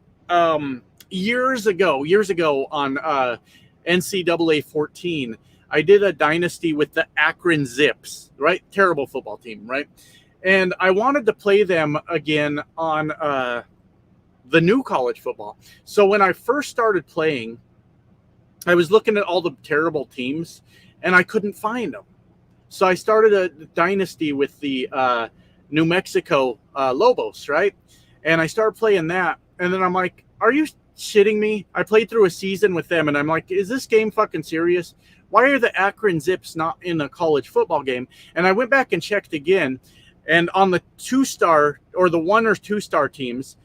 years ago on NCAA 14, I did a dynasty with the Akron Zips, right? Terrible football team, right? And I wanted to play them again on the new college football. So when I first started playing, I was looking at all the terrible teams, and I couldn't find them. So I started a dynasty with the New Mexico Lobos, right? And I started playing that, and then I'm like, are you shitting me? I played through a season with them, and I'm like, is this game fucking serious? Why are the Akron Zips not in a college football game? And I went back and checked again, and on the 2-star or the 1 or 2-star teams,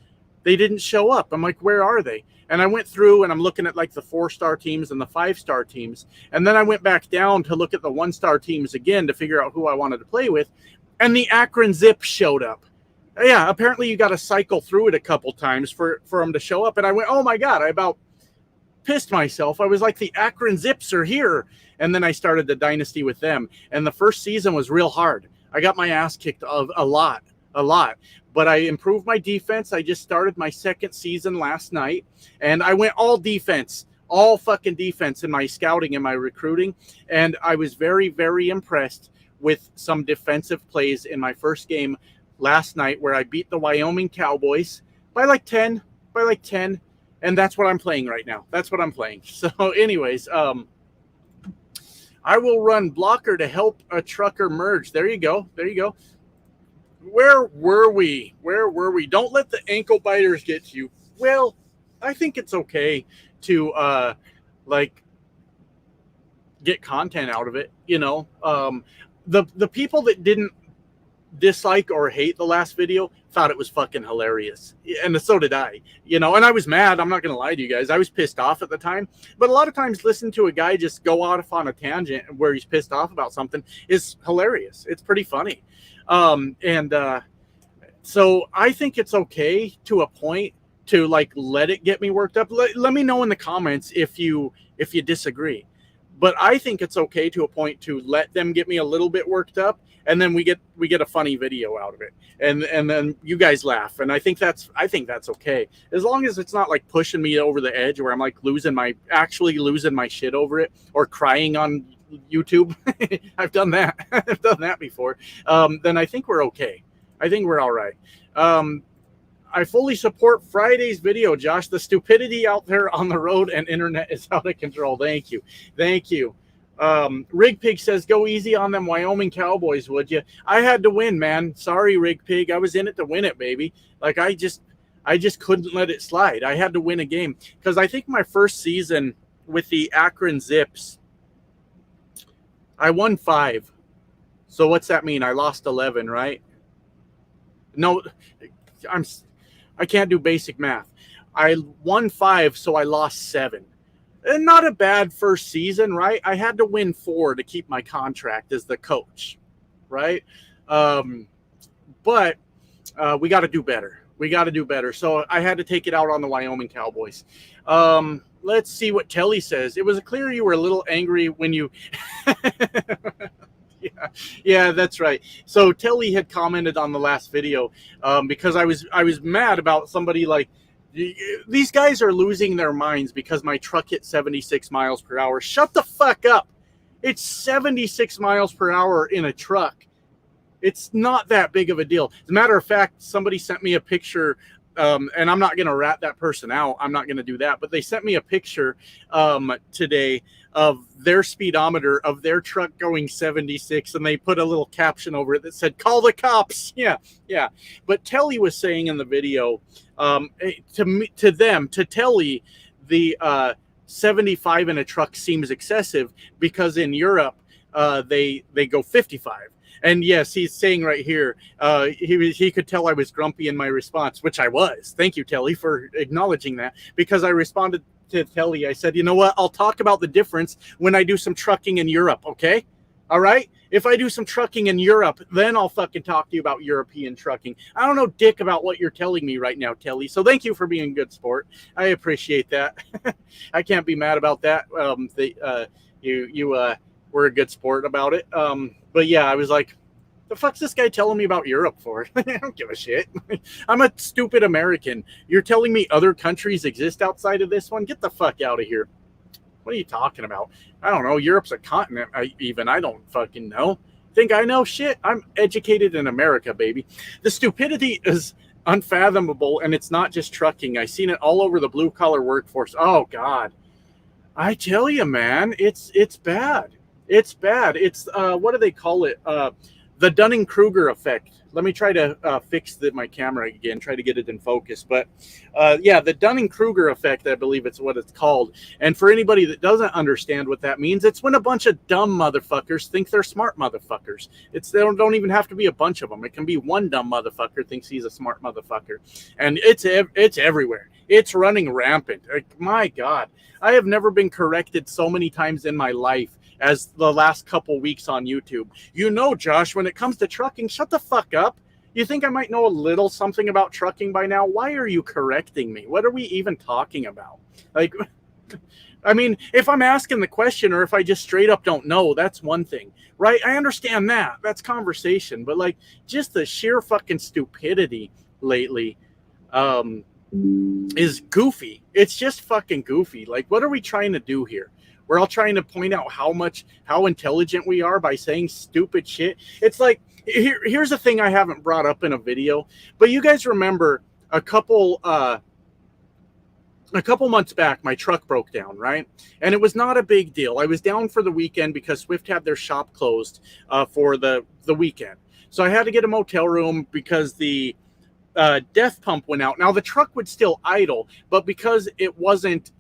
they didn't show up. I'm like, where are they? And I went through and I'm looking at like the 4-star teams and the 5-star teams. And then I went back down to look at the 1-star teams again to figure out who I wanted to play with. And the Akron Zips showed up. Yeah, apparently you got to cycle through it a couple times for them to show up. And I went, oh my God, I about pissed myself. I was like, the Akron Zips are here. And then I started the dynasty with them. And the first season was real hard. I got my ass kicked a lot. But I improved my defense. I just started my second season last night, and I went all defense, all fucking defense in my scouting and my recruiting. And I was very, very impressed with some defensive plays in my first game last night, where I beat the Wyoming Cowboys by like 10. And that's what I'm playing right now. That's what I'm playing. So anyways, I will run blocker to help a trucker merge. There you go. Where were we? Don't let the ankle biters get to you. Well, I think it's okay to get content out of it. You know, the people that didn't dislike or hate the last video thought it was fucking hilarious, and so did I. You know, and I was mad. I'm not gonna lie to you guys. I was pissed off at the time. But a lot of times, listen to a guy just go off on a tangent where he's pissed off about something is hilarious. It's pretty funny. So I think it's okay to a point to like let it get me worked up. Let me know in the comments if you disagree. But I think it's okay to a point to let them get me a little bit worked up, and then we get a funny video out of it, and then you guys laugh, and I think that's okay, as long as it's not like pushing me over the edge where I'm like actually losing my shit over it or crying on YouTube. I've done that. I've done that before. Then I think we're okay. I think we're all right. I fully support Friday's video, Josh. The stupidity out there on the road and internet is out of control. Thank you. Thank you. Rig Pig says, go easy on them Wyoming Cowboys, would you? I had to win, man. Sorry, Rig Pig. I was in it to win it, baby. Like, I just couldn't let it slide. I had to win a game. Because I think my first season with the Akron Zips, I won 5. So what's that mean? I lost 11, right? No, I can't do basic math. I won 5, so I lost 7. And not a bad first season, right? I had to win 4 to keep my contract as the coach, right? But we got to do better. We got to do better. So I had to take it out on the Wyoming Cowboys. Let's see what Telly says. It was clear you were a little angry when you... Yeah, that's right. So Telly had commented on the last video because I was mad about somebody like, these guys are losing their minds because my truck hit 76 miles per hour. Shut the fuck up. It's 76 miles per hour in a truck. It's not that big of a deal. As a matter of fact, somebody sent me a picture, and I'm not going to rat that person out. I'm not going to do that. But they sent me a picture today of their speedometer of their truck going 76, and they put a little caption over it that said, call the cops. Yeah. But Telly was saying in the video, to Telly, the 75 in a truck seems excessive because in Europe, they go 55. And yes, he's saying right here, he could tell I was grumpy in my response, which I was. Thank you, Telly, for acknowledging that, because I responded to Telly. I said, you know what? I'll talk about the difference when I do some trucking in Europe, okay? All right? If I do some trucking in Europe, then I'll fucking talk to you about European trucking. I don't know dick about what you're telling me right now, Telly. So thank you for being a good sport. I appreciate that. I can't be mad about that. You were a good sport about it. But yeah, I was like, the fuck's this guy telling me about Europe for? I don't give a shit. I'm a stupid American. You're telling me other countries exist outside of this one? Get the fuck out of here. What are you talking about? I don't know. Europe's a continent. I don't fucking know. Think I know shit? I'm educated in America, baby. The stupidity is unfathomable, and it's not just trucking. I've seen it all over the blue-collar workforce. Oh, God. I tell you, man, it's bad. It's bad. It's, what do they call it? The Dunning-Krueger effect. Let me try to fix my camera again, try to get it in focus. But yeah, the Dunning-Krueger effect, I believe it's what it's called. And for anybody that doesn't understand what that means, it's when a bunch of dumb motherfuckers think they're smart motherfuckers. They don't even have to be a bunch of them. It can be one dumb motherfucker thinks he's a smart motherfucker. And it's everywhere. It's running rampant. Like, my God. I have never been corrected so many times in my life as the last couple weeks on YouTube. You know, Josh, when it comes to trucking, shut the fuck up. You think I might know a little something about trucking by now? Why are you correcting me? What are we even talking about? Like, I mean, if I'm asking the question or if I just straight up don't know, that's one thing, right? I understand that. That's conversation. But, like, just the sheer fucking stupidity lately is goofy. It's just fucking goofy. Like, what are we trying to do here? We're all trying to point out how intelligent we are by saying stupid shit. It's like, here's a thing I haven't brought up in a video, but you guys remember a couple months back, my truck broke down, right? And it was not a big deal. I was down for the weekend because Swift had their shop closed for the weekend. So I had to get a motel room because the DEF pump went out. Now the truck would still idle, but because it wasn't,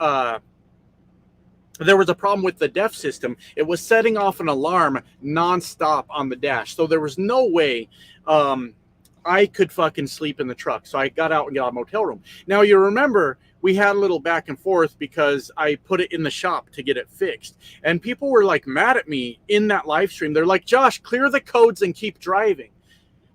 there was a problem with the DEF system. It was setting off an alarm nonstop on the dash. So there was no way I could fucking sleep in the truck. So I got out and got a motel room. Now you remember we had a little back and forth because I put it in the shop to get it fixed. And people were like mad at me in that live stream. They're like, Josh, clear the codes and keep driving.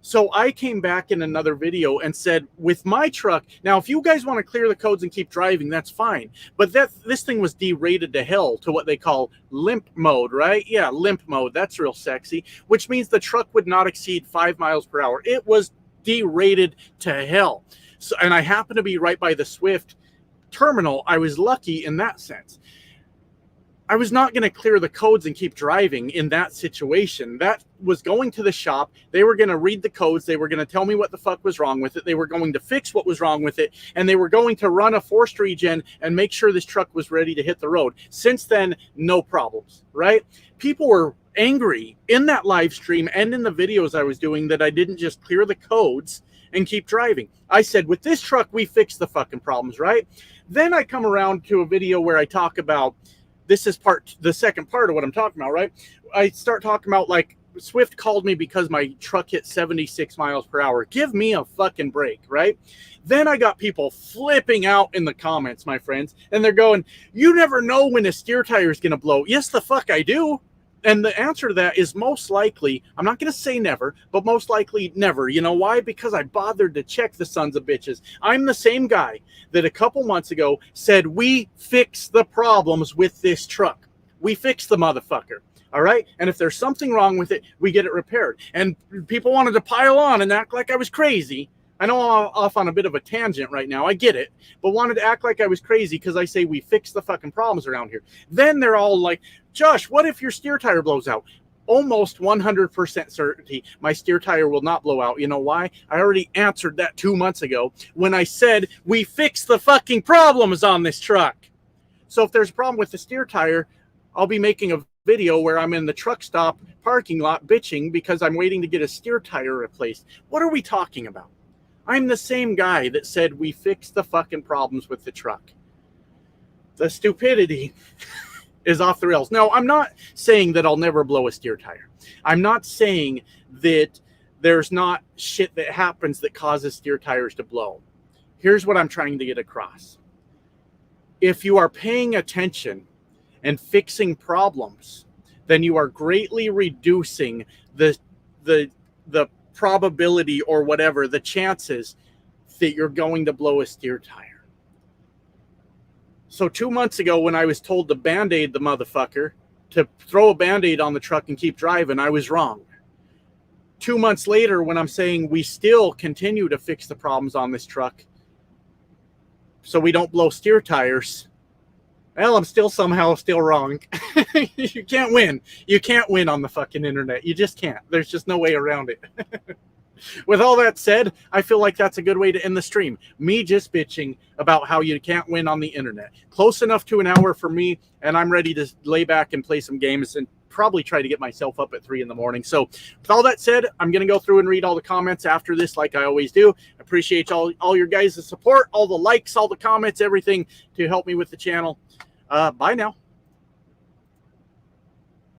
So I came back in another video and said, with my truck, now if you guys want to clear the codes and keep driving, that's fine. But this thing was derated to hell to what they call limp mode, right? Yeah, limp mode. That's real sexy, which means the truck would not exceed 5 miles per hour. It was derated to hell. So, and I happened to be right by the Swift terminal. I was lucky in that sense. I was not going to clear the codes and keep driving in that situation. That was going to the shop. They were going to read the codes. They were going to tell me what the fuck was wrong with it. They were going to fix what was wrong with it. And they were going to run a forced regen and make sure this truck was ready to hit the road. Since then, no problems, right? People were angry in that live stream and in the videos I was doing that I didn't just clear the codes and keep driving. I said, with this truck, we fixed the fucking problems, right? Then I come around to a video where I talk about, this is the second part of what I'm talking about, right? I start talking about, like, Swift called me because my truck hit 76 miles per hour. Give me a fucking break, right? Then I got people flipping out in the comments, my friends, and they're going, you never know when a steer tire is going to blow. Yes, the fuck I do. And the answer to that is most likely, I'm not going to say never, but most likely never. You know why? Because I bothered to check the sons of bitches. I'm the same guy that a couple months ago said, we fix the problems with this truck. We fix the motherfucker. All right. And if there's something wrong with it, we get it repaired. And people wanted to pile on and act like I was crazy. I know I'm off on a bit of a tangent right now. I get it. But wanted to act like I was crazy because I say we fix the fucking problems around here. Then they're all like, Josh, what if your steer tire blows out? Almost 100% certainty my steer tire will not blow out. You know why? I already answered that 2 months ago when I said we fix the fucking problems on this truck. So if there's a problem with the steer tire, I'll be making a video where I'm in the truck stop parking lot bitching because I'm waiting to get a steer tire replaced. What are we talking about? I'm the same guy that said we fixed the fucking problems with the truck. The stupidity is off the rails. No, I'm not saying that I'll never blow a steer tire. I'm not saying that there's not shit that happens that causes steer tires to blow. Here's what I'm trying to get across. If you are paying attention and fixing problems, then you are greatly reducing the probability or whatever, the chances that you're going to blow a steer tire. So 2 months ago when I was told to Band-Aid the motherfucker, to throw a Band-Aid on the truck and keep driving, I was wrong. 2 months later when I'm saying we still continue to fix the problems on this truck so we don't blow steer tires, well, I'm somehow still wrong. You can't win. You can't win on the fucking internet. You just can't. There's just no way around it. With all that said, I feel like that's a good way to end the stream. Me just bitching about how you can't win on the internet. Close enough to an hour for me, and I'm ready to lay back and play some games and probably try to get myself up at 3 in the morning. So with all that said, I'm going to go through and read all the comments after this like I always do. I appreciate all your guys' support, all the likes, all the comments, everything to help me with the channel. Bye now.